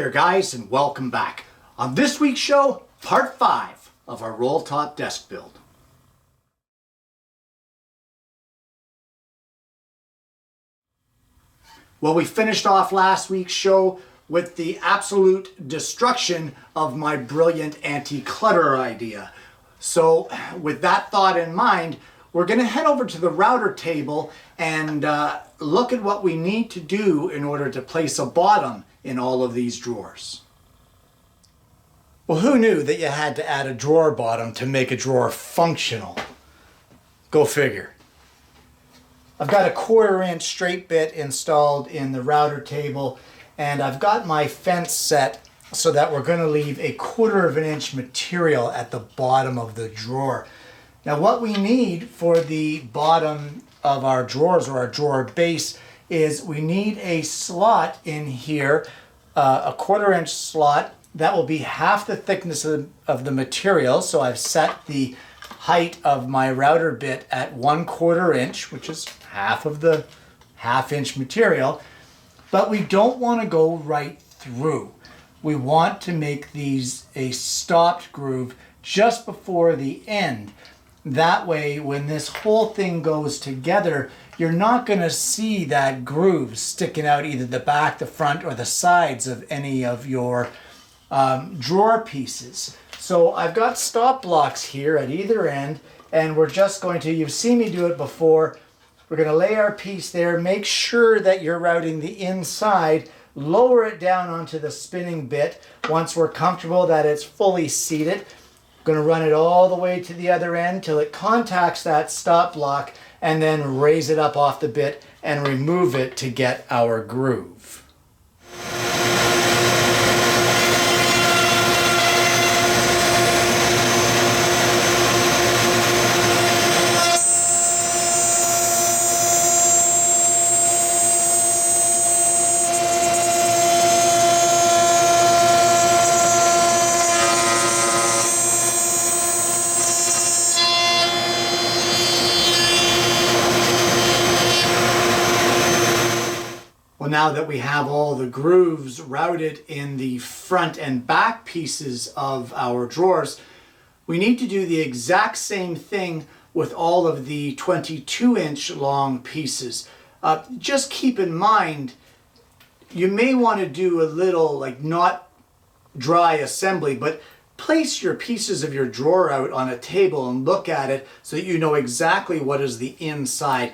there, guys, and welcome back. On this week's show, part 5 of our roll top desk build. Well, we finished off last week's show with the absolute destruction of my brilliant anti-clutter idea. So with that thought in mind, we're going to head over to the router table and look at what we need to do in order to place a bottom in all of these drawers. Well, who knew that you had to add a drawer bottom to make a drawer functional? Go figure. I've got a 1/4 inch straight bit installed in the router table, and I've got my fence set so that we're going to leave a 1/4 inch material at the bottom of the drawer. Now what we need for the bottom of our drawers, or our drawer base, is we need a slot in here, a 1/4 inch slot that will be half the thickness of the material. So I've set the height of my router bit at 1/4 inch, which is half of the 1/2 inch material, but we don't want to go right through. We want to make these a stopped groove just before the end. That way, when this whole thing goes together, you're not going to see that groove sticking out either the back, the front, or the sides of any of your drawer pieces. So I've got stop blocks here at either end, and we're just going to, you've seen me do it before, we're going to lay our piece there, make sure that you're routing the inside, lower it down onto the spinning bit. Once we're comfortable that it's fully seated, going to run it all the way to the other end till it contacts that stop block, and then raise it up off the bit and remove it to get our groove. Now that we have all the grooves routed in the front and back pieces of our drawers, we need to do the exact same thing with all of the 22-inch long pieces. Just keep in mind, you may want to do a little, like, not dry assembly, but place your pieces of your drawer out on a table and look at it so that you know exactly what is the inside.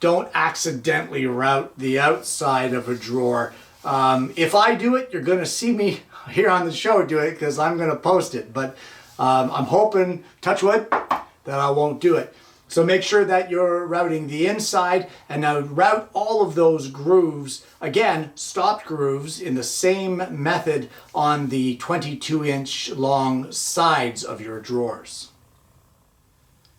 Don't accidentally route the outside of a drawer. If I do it, you're going to see me here on the show do it because I'm going to post it. But I'm hoping, touch wood, that I won't do it. So make sure that you're routing the inside, and now route all of those grooves, again, stopped grooves, in the same method on the 22-inch long sides of your drawers.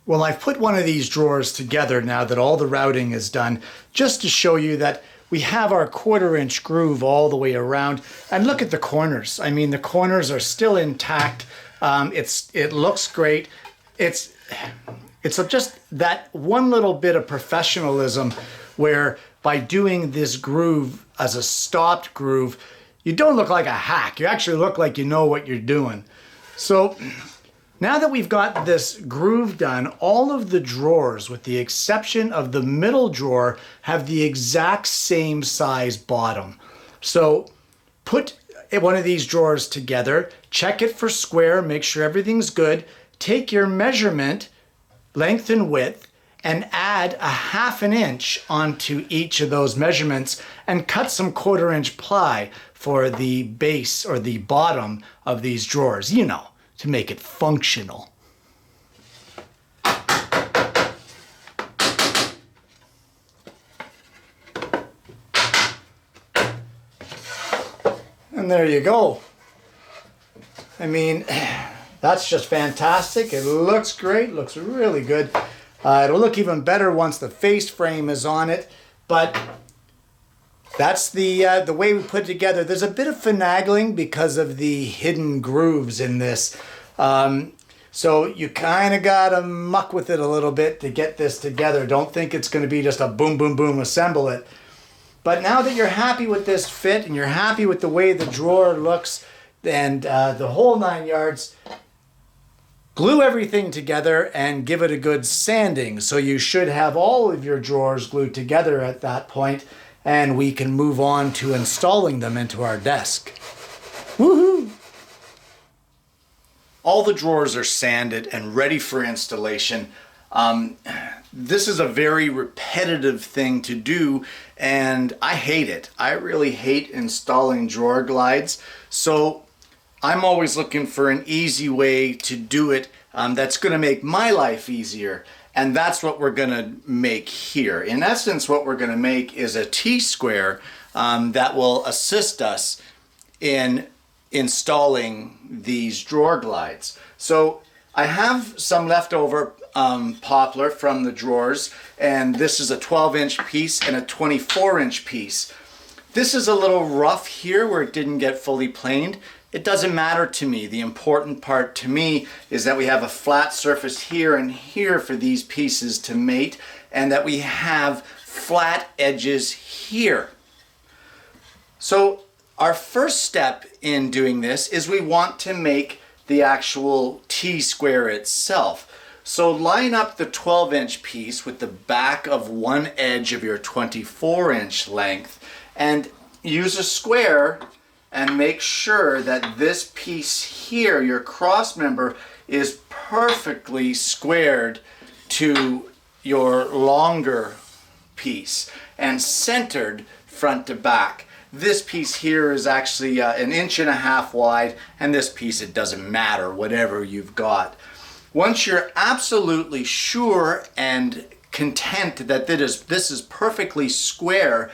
Well, I've put one of these drawers together now that all the routing is done, just to show you that we have our 1/4 inch groove all the way around. And look at the corners. I mean, the corners are still intact. It looks great. It's just that one little bit of professionalism where by doing this groove as a stopped groove, you don't look like a hack. You actually look like you know what you're doing. So now that we've got this groove done, all of the drawers, with the exception of the middle drawer, have the exact same size bottom. So put one of these drawers together, check it for square, make sure everything's good, take your measurement, length and width, and add a 1/2 inch onto each of those measurements, and cut some 1/4 inch ply for the base or the bottom of these drawers, you know, to make it functional. And there you go. I mean, that's just fantastic. It looks great, looks really good. It'll look even better once the face frame is on it, but that's the way we put it together. There's a bit of finagling because of the hidden grooves in this. So you kind of got to muck with it a little bit to get this together. Don't think it's going to be just a boom, boom, boom, assemble it. But now that you're happy with this fit and you're happy with the way the drawer looks and the whole 9 yards, glue everything together and give it a good sanding. So you should have all of your drawers glued together at that point, and we can move on to installing them into our desk. Woohoo! All the drawers are sanded and ready for installation. This is a very repetitive thing to do, and I hate it. I really hate installing drawer glides. So I'm always looking for an easy way to do it that's going to make my life easier. And that's what we're going to make here. In essence, what we're going to make is a T-square that will assist us in installing these drawer glides. So I have some leftover poplar from the drawers, and this is a 12-inch piece and a 24-inch piece. This is a little rough here where it didn't get fully planed. It doesn't matter to me. The important part to me is that we have a flat surface here and here for these pieces to mate, and that we have flat edges here. So our first step in doing this is we want to make the actual T-square itself. So line up the 12-inch piece with the back of one edge of your 24-inch length and use a square and make sure that this piece here, your cross member, is perfectly squared to your longer piece and centered front to back. This piece here is actually 1.5 inches wide, and this piece, it doesn't matter, whatever you've got. Once you're absolutely sure and content that this is perfectly square,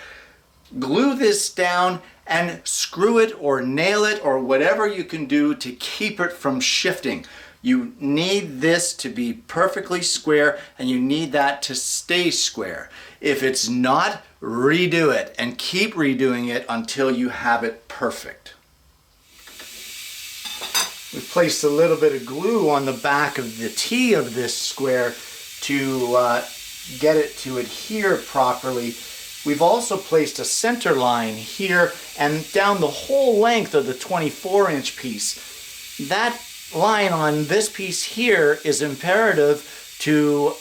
glue this down and screw it or nail it or whatever you can do to keep it from shifting. You need this to be perfectly square, and you need that to stay square. If it's not, redo it and keep redoing it until you have it perfect. We placed a little bit of glue on the back of the T of this square to get it to adhere properly. We've also placed a center line here and down the whole length of the 24-inch piece. That line on this piece here is imperative to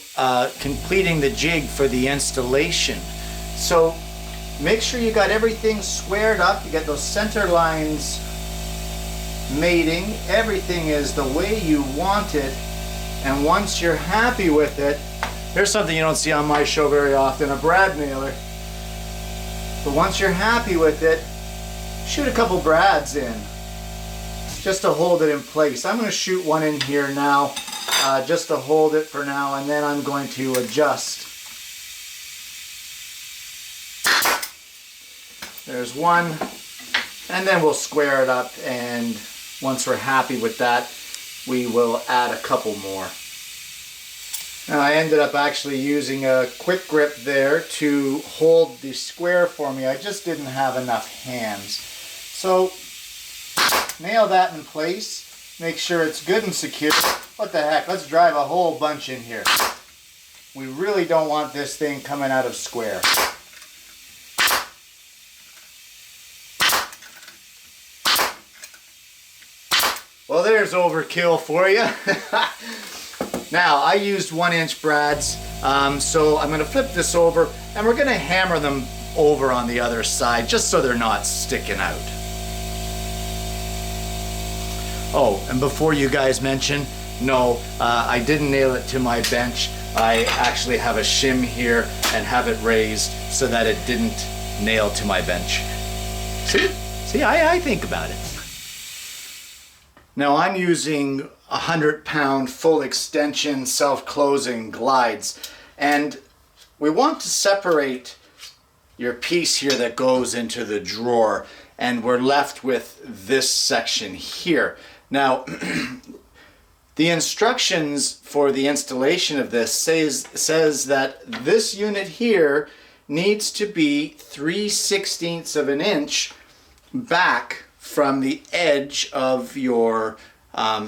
completing the jig for the installation. So make sure you got everything squared up, you got those center lines mating, everything is the way you want it, and once you're happy with it, here's something you don't see on my show very often, a brad nailer. But once you're happy with it, shoot a couple brads in just to hold it in place. I'm going to shoot one in here now just to hold it for now, and then I'm going to adjust. There's one, and then we'll square it up, and once we're happy with that, we will add a couple more. Now I ended up actually using a quick grip there to hold the square for me. I just didn't have enough hands. So nail that in place, make sure it's good and secure. What the heck, let's drive a whole bunch in here. We really don't want this thing coming out of square. Well, there's overkill for you. Now, I used 1-inch brads, so I'm going to flip this over and we're going to hammer them over on the other side just so they're not sticking out. Oh, and before you guys mention, no, I didn't nail it to my bench. I actually have a shim here and have it raised so that it didn't nail to my bench. See, I think about it. Now I'm using 100-pound full extension self-closing glides, and we want to separate your piece here that goes into the drawer, and we're left with this section here. Now the instructions for the installation of this says that this unit here needs to be 3/16 of an inch back from the edge of your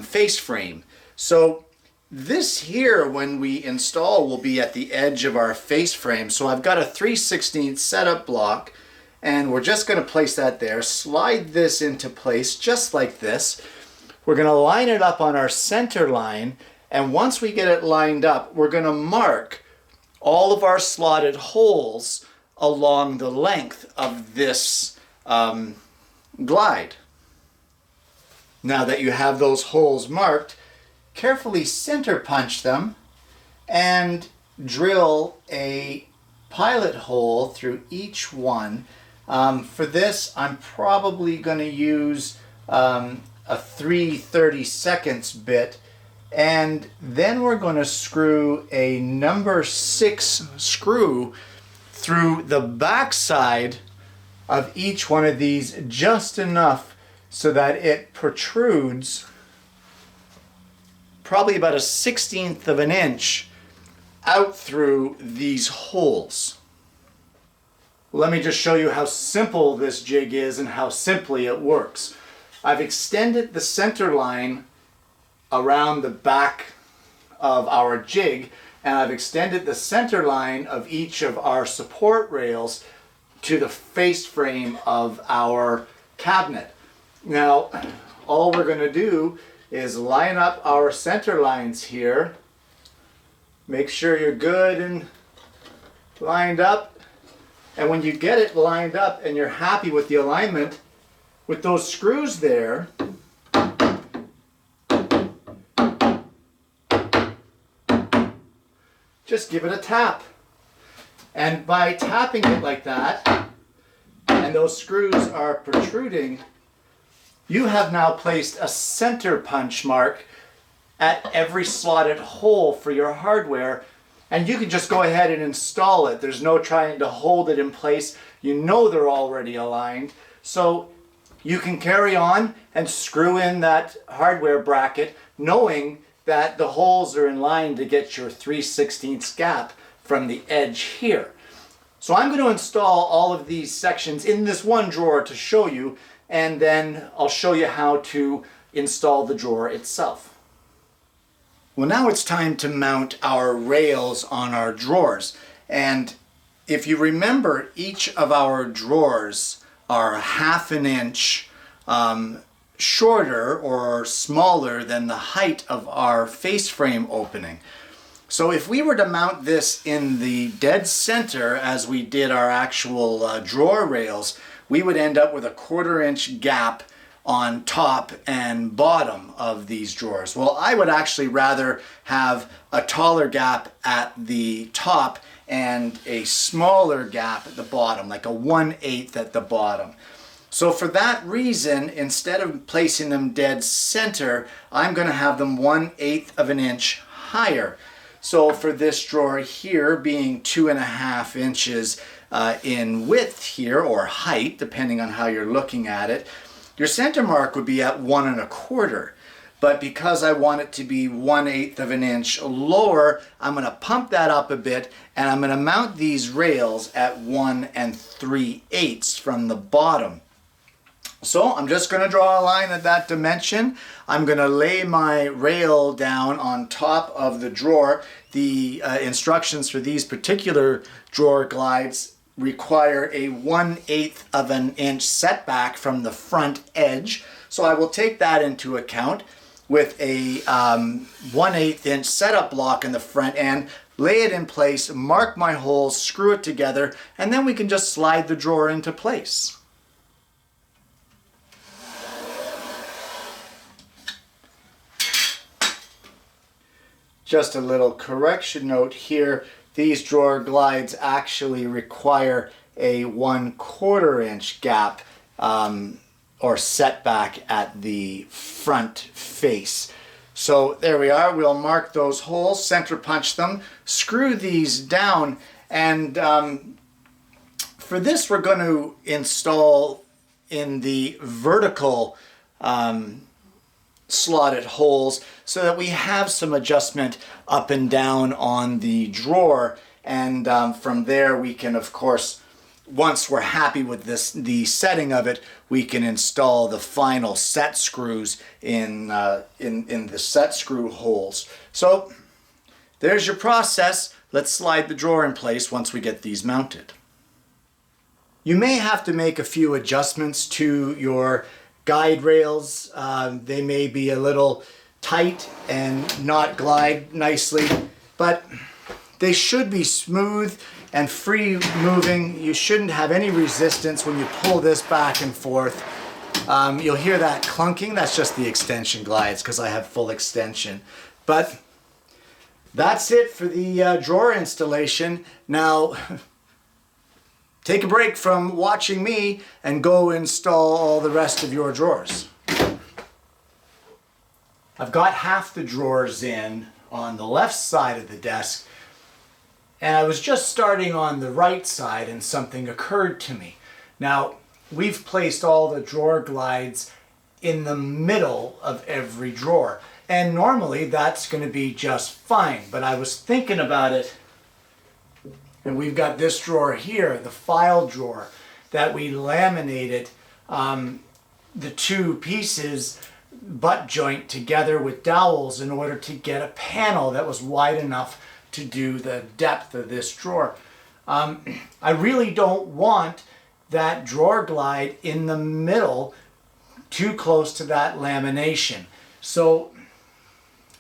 face frame. So this here, when we install, will be at the edge of our face frame. So I've got a 3/16 setup block And we're just going to place that there, slide this into place just like this. We're going to line it up on our center line, and once we get it lined up, we're going to mark all of our slotted holes along the length of this glide. Now that you have those holes marked, carefully center punch them and drill a pilot hole through each one. For this, I'm probably going to use a 3/32 bit, and then we're going to screw a number 6 screw through the back side of each one of these just enough so that it protrudes probably about 1/16 of an inch out through these holes. Let me just show you how simple this jig is and how simply it works. I've extended the center line around the back of our jig, and I've extended the center line of each of our support rails to the face frame of our cabinet. Now, all we're going to do is line up our center lines here. Make sure you're good and lined up. And when you get it lined up and you're happy with the alignment, with those screws there, just give it a tap. And by tapping it like that, and those screws are protruding, you have now placed a center punch mark at every slotted hole for your hardware, and you can just go ahead and install it. There's no trying to hold it in place. You know they're already aligned, so you can carry on and screw in that hardware bracket knowing that the holes are in line to get your 3/16 gap from the edge here. So I'm going to install all of these sections in this one drawer to show you, and then I'll show you how to install the drawer itself. Well, now it's time to mount our rails on our drawers. And if you remember, each of our drawers are 1/2 inch shorter or smaller than the height of our face frame opening. So if we were to mount this in the dead center as we did our actual drawer rails, we would end up with a 1/4 inch gap on top and bottom of these drawers. Well, I would actually rather have a taller gap at the top and a smaller gap at the bottom, like a 1/8 at the bottom. So for that reason, instead of placing them dead center, I'm going to have them 1/8 of an inch higher. So for this drawer here, being 2.5 inches in width here, or height, depending on how you're looking at it, your center mark would be at 1 1/4. But because I want it to be 1/8 of an inch lower, I'm going to pump that up a bit, and I'm going to mount these rails at 1 3/8 from the bottom. So I'm just going to draw a line at that dimension. I'm going to lay my rail down on top of the drawer. The instructions for these particular drawer glides require a 1/8 of an inch setback from the front edge. So I will take that into account with a 1/8 inch setup block in the front end, lay it in place, mark my holes, screw it together, and then we can just slide the drawer into place. Just a little correction note here, these drawer glides actually require a 1/4 inch gap or setback at the front face. So there we are, we'll mark those holes, center punch them, screw these down, and for this we're going to install in the vertical slotted holes so that we have some adjustment up and down on the drawer, and from there we can, of course, once we're happy with the setting of it, we can install the final set screws in the set screw holes. So there's your process. Let's slide the drawer in place once we get these mounted. You may have to make a few adjustments to your guide rails. They may be a little tight and not glide nicely, but they should be smooth and free moving. You shouldn't have any resistance when you pull this back and forth. You'll hear that clunking. That's just the extension glides because I have full extension. But that's it for the drawer installation. Now, take a break from watching me and go install all the rest of your drawers. I've got half the drawers in on the left side of the desk, and I was just starting on the right side and something occurred to me. Now, we've placed all the drawer glides in the middle of every drawer, and normally that's going to be just fine, but I was thinking about it, and we've got this drawer here, the file drawer, that we laminated the two pieces butt joint together with dowels in order to get a panel that was wide enough to do the depth of this drawer. I really don't want that drawer glide in the middle too close to that lamination. So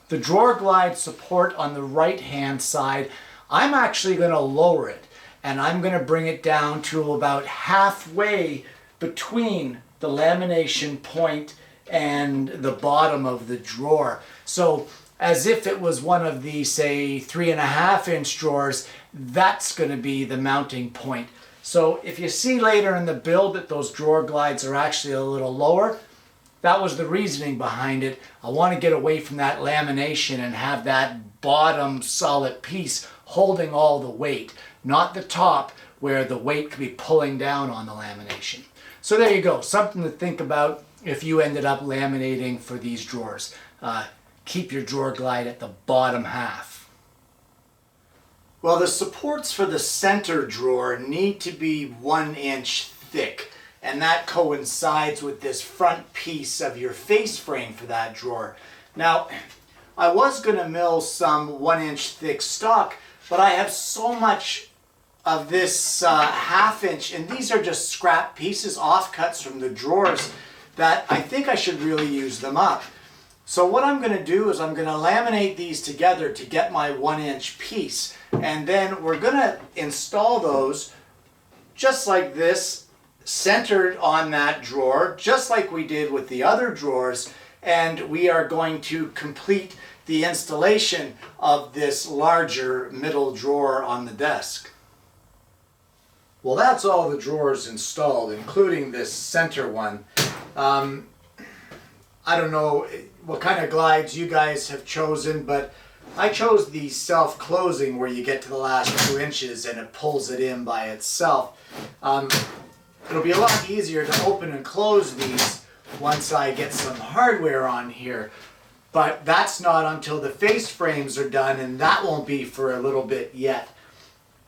the drawer glide support on the right hand side, I'm actually going to lower it, and I'm going to bring it down to about halfway between the lamination point and the bottom of the drawer. So as if it was one of the, say, 3.5-inch drawers, that's going to be the mounting point. So if you see later in the build that those drawer glides are actually a little lower, that was the reasoning behind it. I want to get away from that lamination and have that bottom solid piece holding all the weight, not the top where the weight could be pulling down on the lamination. So there you go, something to think about if you ended up laminating for these drawers. Keep your drawer glide at the bottom half. Well, the supports for the center drawer need to be 1 inch thick, and that coincides with this front piece of your face frame for that drawer. Now, I was going to mill some 1 inch thick stock, but I have so much of this 1/2 inch, and these are just scrap pieces, offcuts from the drawers, that I think I should really use them up. So what I'm going to do is I'm going to laminate these together to get my 1 inch piece, and then we're going to install those just like this, centered on that drawer, just like we did with the other drawers, and we are going to complete the installation of this larger middle drawer on the desk. Well, that's all the drawers installed, including this center one. I don't know what kind of glides you guys have chosen, but I chose the self-closing where you get to the last 2 inches and it pulls it in by itself. It'll be a lot easier to open and close these once I get some hardware on here, but that's not until the face frames are done, and that won't be for a little bit yet.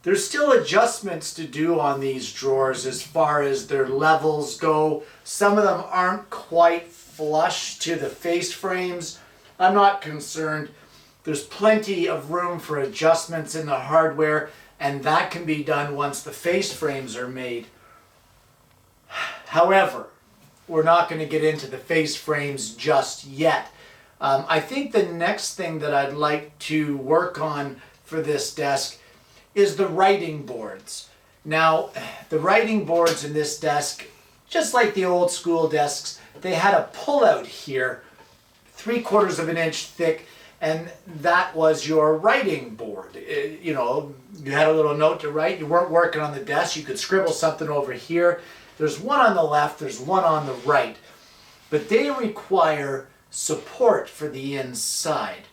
There's still adjustments to do on these drawers as far as their levels go. Some of them aren't quite flush to the face frames. I'm not concerned. There's plenty of room for adjustments in the hardware, and that can be done once the face frames are made. However, we're not going to get into the face frames just yet. I think the next thing that I'd like to work on for this desk is the writing boards. Now, the writing boards in this desk, just like the old school desks, they had a pull-out here, 3/4 of an inch thick, and that was your writing board. You know, you had a little note to write, you weren't working on the desk, you could scribble something over here. There's one on the left, there's one on the right, but they require support for the inside.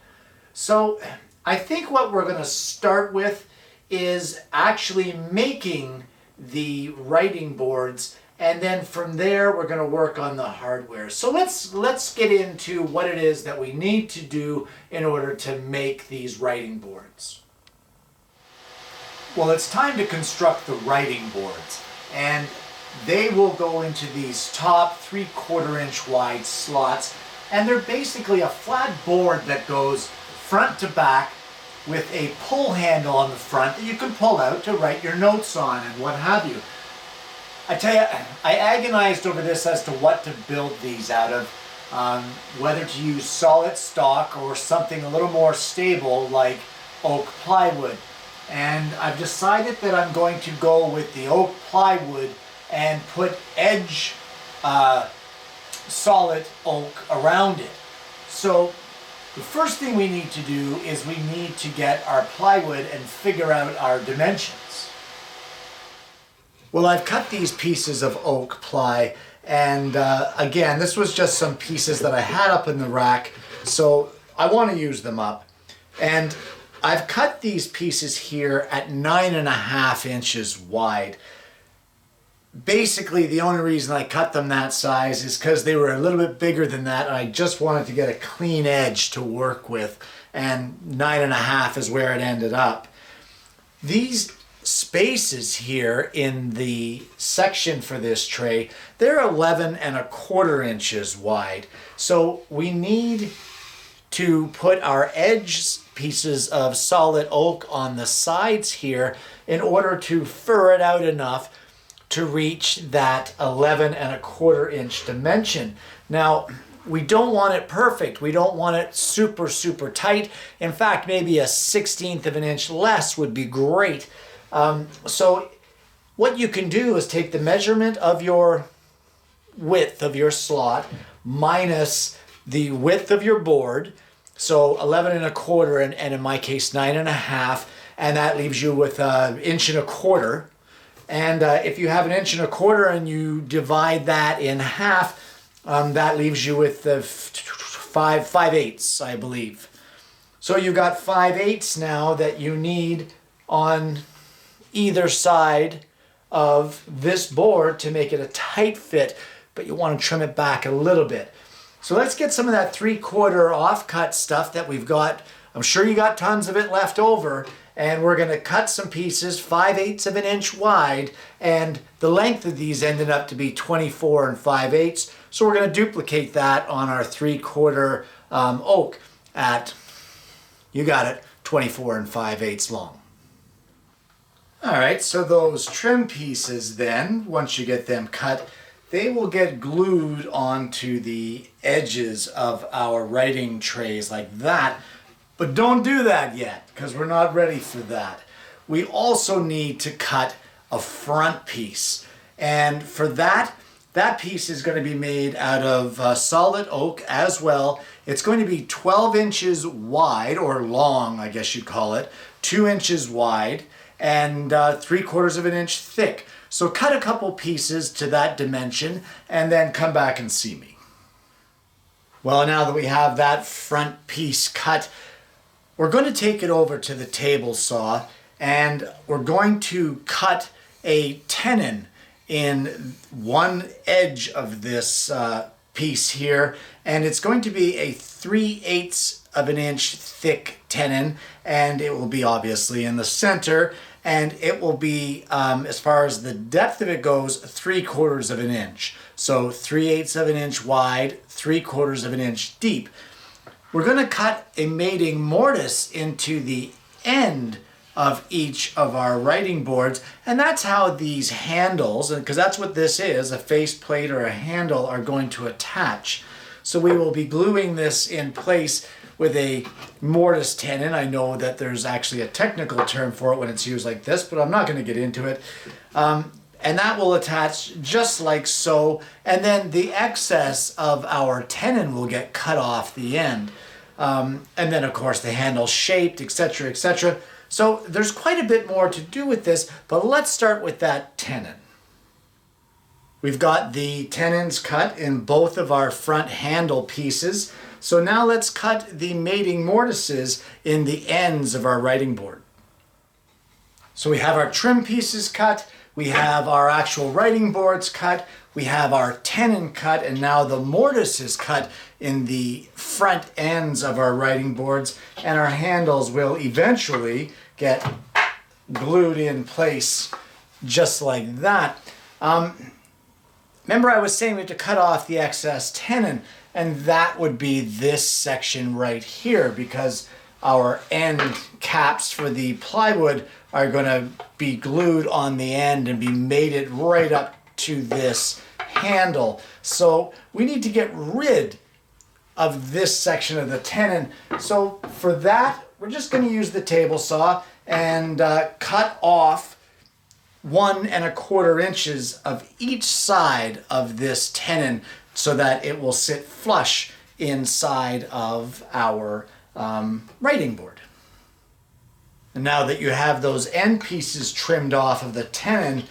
So I think what we're going to start with is actually making the writing boards, and then from there we're going to work on the hardware. So let's get into what it is that we need to do in order to make these writing boards. Well, it's time to construct the writing boards, and they will go into these top 3/4 inch wide slots, and they're basically a flat board that goes front to back with a pull handle on the front that you can pull out to write your notes on and what have you. I tell you, I agonized over this as to what to build these out of, whether to use solid stock or something a little more stable like oak plywood. And I've decided that I'm going to go with the oak plywood and put edge solid oak around it. So the first thing we need to do is we need to get our plywood and figure out our dimensions. Well, I've cut these pieces of oak ply, and again, this was just some pieces that I had up in the rack, so I want to use them up. And I've cut these pieces here at 9.5 inches wide. Basically, the only reason I cut them that size is because they were a little bit bigger than that, and I just wanted to get a clean edge to work with, and 9.5 is where it ended up. These spaces here in the section for this tray, they're 11.25 inches wide. So we need to put our edge pieces of solid oak on the sides here in order to fur it out enough to reach that 11.25 inch dimension. Now, we don't want it perfect. We don't want it super, super tight. In fact, maybe a 1/16 of an inch less would be great. So what you can do is take the measurement of your width of your slot minus the width of your board, so 11.25 and in my case 9.5, and that leaves you with 1.25 inches. And if you have 1.25 inches and you divide that in half, that leaves you with 5/8, I believe. So you've got 5/8 now that you need on either side of this board to make it a tight fit, but you want to trim it back a little bit. So let's get some of that 3/4 offcut stuff that we've got. I'm sure you got tons of it left over, and we're going to cut some pieces 5/8 of an inch wide, and the length of these ended up to be 24 5/8. So we're going to duplicate that on our 3/4 oak at, you got it, 24 5/8 long. All right, so those trim pieces then, once you get them cut, they will get glued onto the edges of our writing trays like that. But don't do that yet, because we're not ready for that. We also need to cut a front piece. And for that, that piece is going to be made out of solid oak as well. It's going to be 12 inches wide, or long, I guess you'd call it, 2 inches wide, and 3/4 of an inch thick. So cut a couple pieces to that dimension and then come back and see me. Well, now that we have that front piece cut, we're going to take it over to the table saw and we're going to cut a tenon in one edge of this piece here, and it's going to be a 3/8 of an inch thick tenon, and it will be obviously in the center, and it will be, as far as the depth of it goes, 3/4 of an inch. So 3/8 of an inch wide, 3/4 of an inch deep. We're going to cut a mating mortise into the end of each of our writing boards, and that's how these handles, because that's what this is, a faceplate or a handle, are going to attach. So we will be gluing this in place with a mortise tenon. I know that there's actually a technical term for it when it's used like this, but I'm not going to get into it. And that will attach just like so, and then the excess of our tenon will get cut off the end. And then of course the handle shaped, etc., etc. So there's quite a bit more to do with this, but let's start with that tenon. We've got the tenons cut in both of our front handle pieces. So now let's cut the mating mortises in the ends of our writing board. So we have our trim pieces cut, we have our actual writing boards cut, we have our tenon cut, and now the mortise is cut in the front ends of our writing boards, and our handles will eventually get glued in place just like that. Remember I was saying we have to cut off the excess tenon, and that would be this section right here, because our end caps for the plywood are going to be glued on the end and be mated right up to this handle. So we need to get rid of this section of the tenon. So for that, we're just going to use the table saw and cut off 1 1/4 inches of each side of this tenon so that it will sit flush inside of our writing board. And now that you have those end pieces trimmed off of the tenon,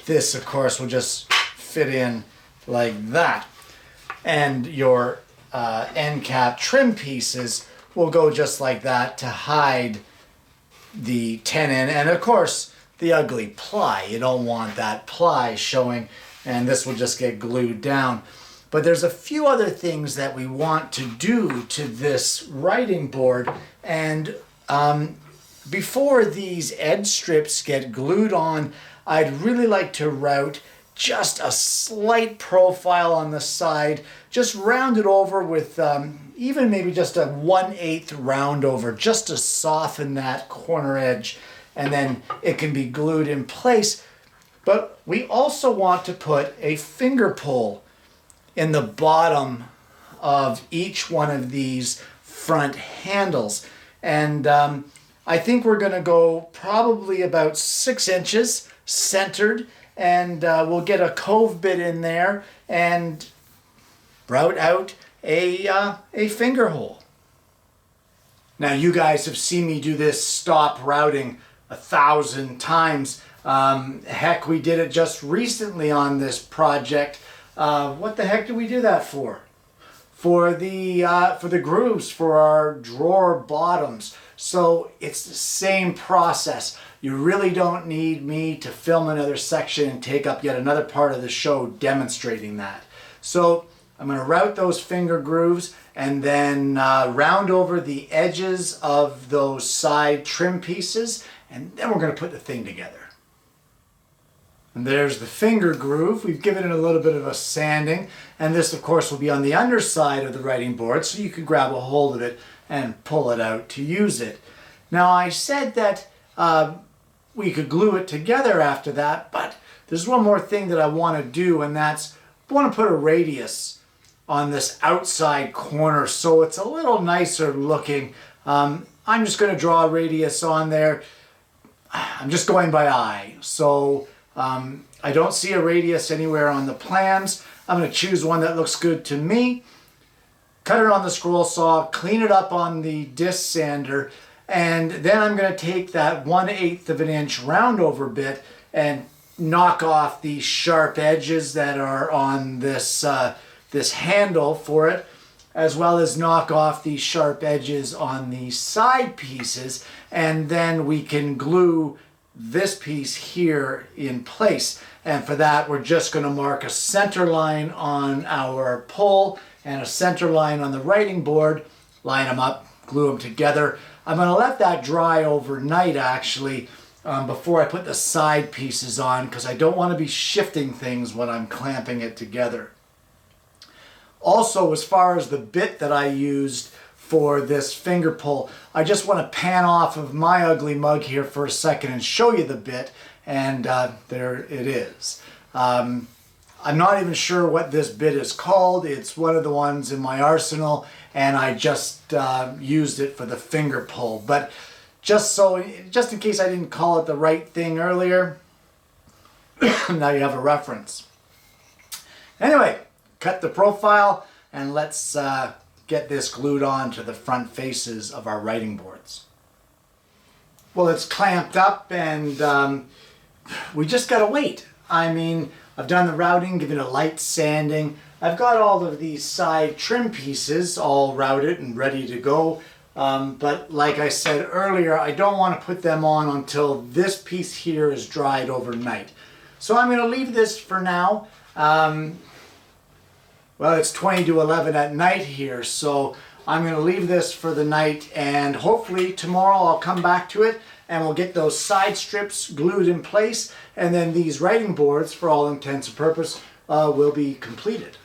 this of course will just fit in like that. And your end cap trim pieces will go just like that to hide the tenon and of course the ugly ply. You don't want that ply showing, and this will just get glued down. But there's a few other things that we want to do to this writing board, and before these edge strips get glued on, I'd really like to route just a slight profile on the side, just round it over with even maybe just a 1/8 round over, just to soften that corner edge, and then it can be glued in place. But we also want to put a finger pull in the bottom of each one of these front handles. And I think we're going to go probably about 6 inches centered, and we'll get a cove bit in there and route out a finger hole. Now you guys have seen me do this stop routing 1,000 times. Heck, we did it just recently on this project. What the heck did we do that for? For the grooves for our drawer bottoms. So it's the same process. You really don't need me to film another section and take up yet another part of the show demonstrating that. So I'm going to route those finger grooves and then round over the edges of those side trim pieces, and then we're going to put the thing together. And there's the finger groove. We've given it a little bit of a sanding, and this of course will be on the underside of the writing board, so you can grab a hold of it and pull it out to use it. Now I said that we could glue it together after that, but there's one more thing that I want to do, and that's I want to put a radius on this outside corner so it's a little nicer looking. I'm just going to draw a radius on there. I'm just going by eye, so I don't see a radius anywhere on the plans. I'm going to choose one that looks good to me, cut it on the scroll saw, clean it up on the disc sander, and then I'm going to take that 1/8 of an inch round over bit and knock off the sharp edges that are on this this handle for it, as well as knock off the sharp edges on the side pieces, and then we can glue this piece here in place. And for that, we're just going to mark a center line on our pull and a center line on the writing board, line them up, glue them together. I'm going to let that dry overnight actually before I put the side pieces on, because I don't want to be shifting things when I'm clamping it together. Also, as far as the bit that I used for this finger pull, I just want to pan off of my ugly mug here for a second and show you the bit, and there it is. I'm not even sure what this bit is called. It's one of the ones in my arsenal, and I just used it for the finger pull. But just in case I didn't call it the right thing earlier, now you have a reference. Anyway, cut the profile and let's get this glued on to the front faces of our writing boards. Well, it's clamped up, and we just gotta wait. I mean, I've done the routing, given it a light sanding. I've got all of these side trim pieces all routed and ready to go. But like I said earlier, I don't want to put them on until this piece here is dried overnight. So I'm going to leave this for now. Well, it's 20 to 11 at night here, so I'm going to leave this for the night, and hopefully tomorrow I'll come back to it and we'll get those side strips glued in place, and then these writing boards, for all intents and purposes, will be completed.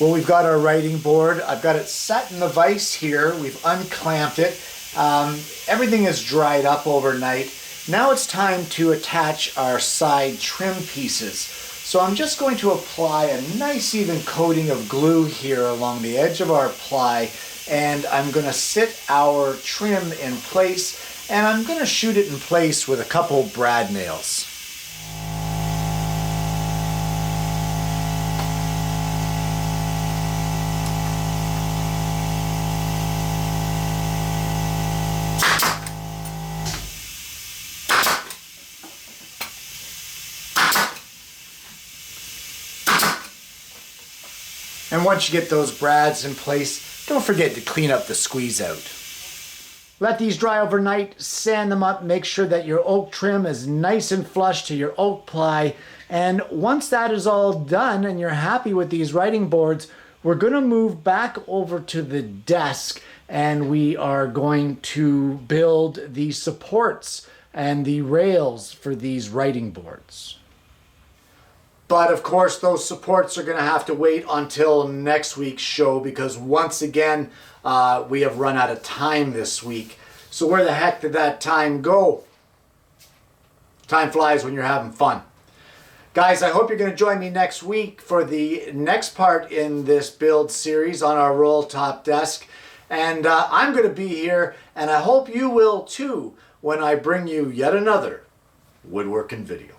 Well, we've got our writing board. I've got it set in the vise here. We've unclamped it. Everything is dried up overnight. Now it's time to attach our side trim pieces. So I'm just going to apply a nice even coating of glue here along the edge of our ply, and I'm going to sit our trim in place, and I'm going to shoot it in place with a couple brad nails. And once you get those brads in place, don't forget to clean up the squeeze out. Let these dry overnight, sand them up, make sure that your oak trim is nice and flush to your oak ply. And once that is all done and you're happy with these writing boards, we're going to move back over to the desk and we are going to build the supports and the rails for these writing boards. But of course, those supports are going to have to wait until next week's show because once again, we have run out of time this week. So where the heck did that time go? Time flies when you're having fun. Guys, I hope you're going to join me next week for the next part in this build series on our roll top desk. And I'm going to be here, and I hope you will too, when I bring you yet another woodworking video.